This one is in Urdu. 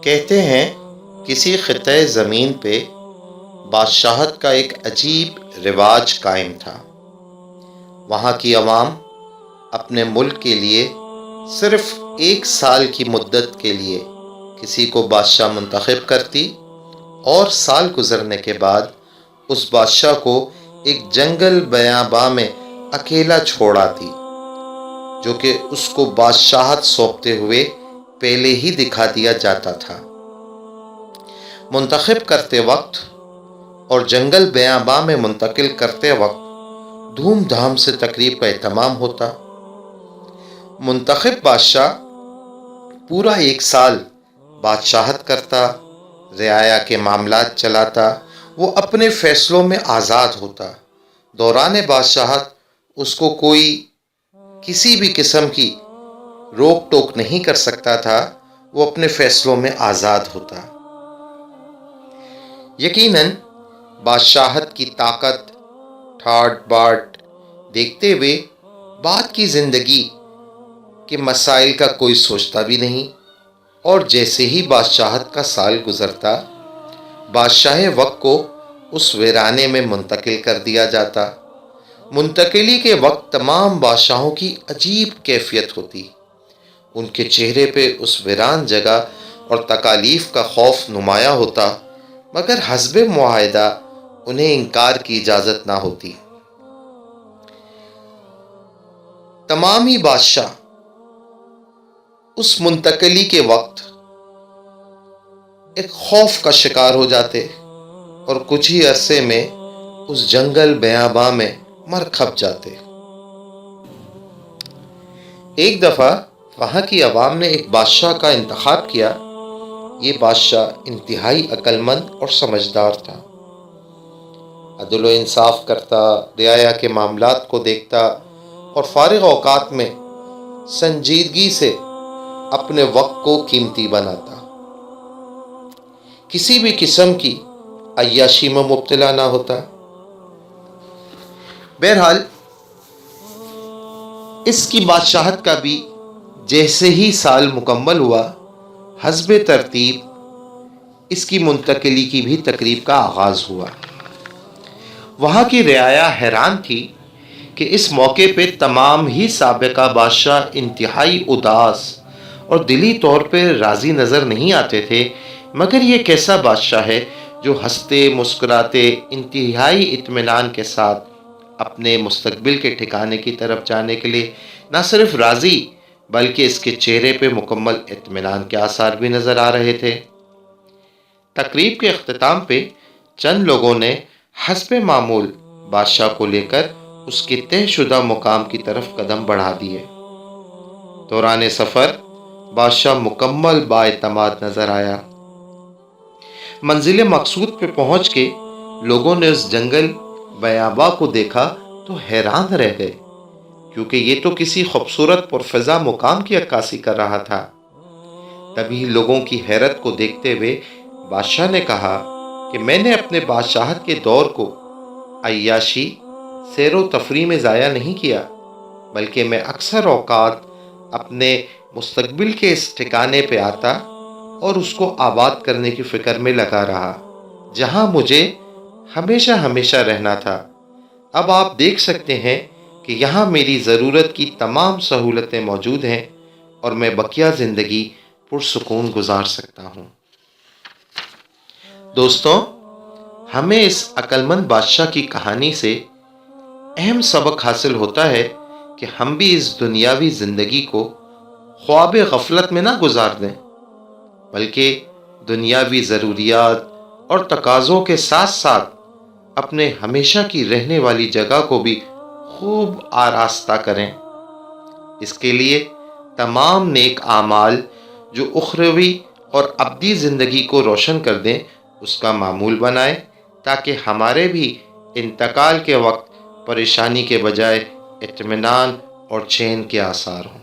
کہتے ہیں کسی خطے زمین پہ بادشاہت کا ایک عجیب رواج قائم تھا۔ وہاں کی عوام اپنے ملک کے لیے صرف 1 سال کی مدت کے لیے کسی کو بادشاہ منتخب کرتی اور سال گزرنے کے بعد اس بادشاہ کو ایک جنگل بیاباں میں اکیلا چھوڑ آتی، جو کہ اس کو بادشاہت سونپتے ہوئے پہلے ہی دکھا دیا جاتا تھا۔ منتخب کرتے وقت اور جنگل بیاباں میں منتقل کرتے وقت دھوم دھام سے تقریب کا اہتمام ہوتا۔ منتخب بادشاہ پورا 1 سال بادشاہت کرتا، رعایا کے معاملات چلاتا، وہ اپنے فیصلوں میں آزاد ہوتا۔ دوران بادشاہت اس کو کوئی کسی بھی قسم کی روک ٹوک نہیں کر سکتا تھا، وہ اپنے فیصلوں میں آزاد ہوتا۔ یقیناً بادشاہت کی طاقت ٹھاٹ باٹ دیکھتے ہوئے بعد کی زندگی کے مسائل کا کوئی سوچتا بھی نہیں، اور جیسے ہی بادشاہت کا سال گزرتا، بادشاہ وقت کو اس ویرانے میں منتقل کر دیا جاتا۔ منتقلی کے وقت تمام بادشاہوں کی عجیب کیفیت ہوتی، ان کے چہرے پہ اس ویران جگہ اور تکالیف کا خوف نمایاں ہوتا، مگر حسب معاہدہ انہیں انکار کی اجازت نہ ہوتی۔ تمام ہی بادشاہ اس منتقلی کے وقت ایک خوف کا شکار ہو جاتے اور کچھ ہی عرصے میں اس جنگل بیاباں میں مر کھپ جاتے۔ ایک دفعہ وہاں کی عوام نے ایک بادشاہ کا انتخاب کیا۔ یہ بادشاہ انتہائی عقل مند اور سمجھدار تھا، عدل و انصاف کرتا، رعایا کے معاملات کو دیکھتا اور فارغ اوقات میں سنجیدگی سے اپنے وقت کو قیمتی بناتا۔ کسی بھی قسم کی عیاشی میں مبتلا نہ ہوتا۔ بہرحال اس کی بادشاہت کا بھی جیسے ہی سال مکمل ہوا، حسب ترتیب اس کی منتقلی کی بھی تقریب کا آغاز ہوا۔ وہاں کی رعایا حیران تھی کہ اس موقع پہ تمام ہی سابقہ بادشاہ انتہائی اداس اور دلی طور پہ راضی نظر نہیں آتے تھے، مگر یہ کیسا بادشاہ ہے جو ہنستے مسکراتے انتہائی اطمینان کے ساتھ اپنے مستقبل کے ٹھکانے کی طرف جانے کے لیے نہ صرف راضی بلکہ اس کے چہرے پہ مکمل اطمینان کے آثار بھی نظر آ رہے تھے۔ تقریب کے اختتام پہ چند لوگوں نے حسب معمول بادشاہ کو لے کر اس کے طے شدہ مقام کی طرف قدم بڑھا دیے۔ دوران سفر بادشاہ مکمل بااعتماد نظر آیا۔ منزل مقصود پہ پہنچ کے لوگوں نے اس جنگل بیاباں کو دیکھا تو حیران رہ گئے، کیونکہ یہ تو کسی خوبصورت پرفضا مقام کی عکاسی کر رہا تھا۔ تبھی لوگوں کی حیرت کو دیکھتے ہوئے بادشاہ نے کہا کہ میں نے اپنے بادشاہت کے دور کو عیاشی، سیر و تفریح میں ضائع نہیں کیا، بلکہ میں اکثر اوقات اپنے مستقبل کے اس ٹھکانے پہ آتا اور اس کو آباد کرنے کی فکر میں لگا رہا، جہاں مجھے ہمیشہ ہمیشہ رہنا تھا۔ اب آپ دیکھ سکتے ہیں کہ یہاں میری ضرورت کی تمام سہولتیں موجود ہیں اور میں بقیہ زندگی پرسکون گزار سکتا ہوں۔ دوستوں، ہمیں اس عقل مند بادشاہ کی کہانی سے اہم سبق حاصل ہوتا ہے کہ ہم بھی اس دنیاوی زندگی کو خواب غفلت میں نہ گزار دیں، بلکہ دنیاوی ضروریات اور تقاضوں کے ساتھ ساتھ اپنے ہمیشہ کی رہنے والی جگہ کو بھی خوب آراستہ کریں۔ اس کے لیے تمام نیک اعمال جو اخروی اور ابدی زندگی کو روشن کر دیں اس کا معمول بنائیں، تاکہ ہمارے بھی انتقال کے وقت پریشانی کے بجائے اطمینان اور چین کے آثار ہوں۔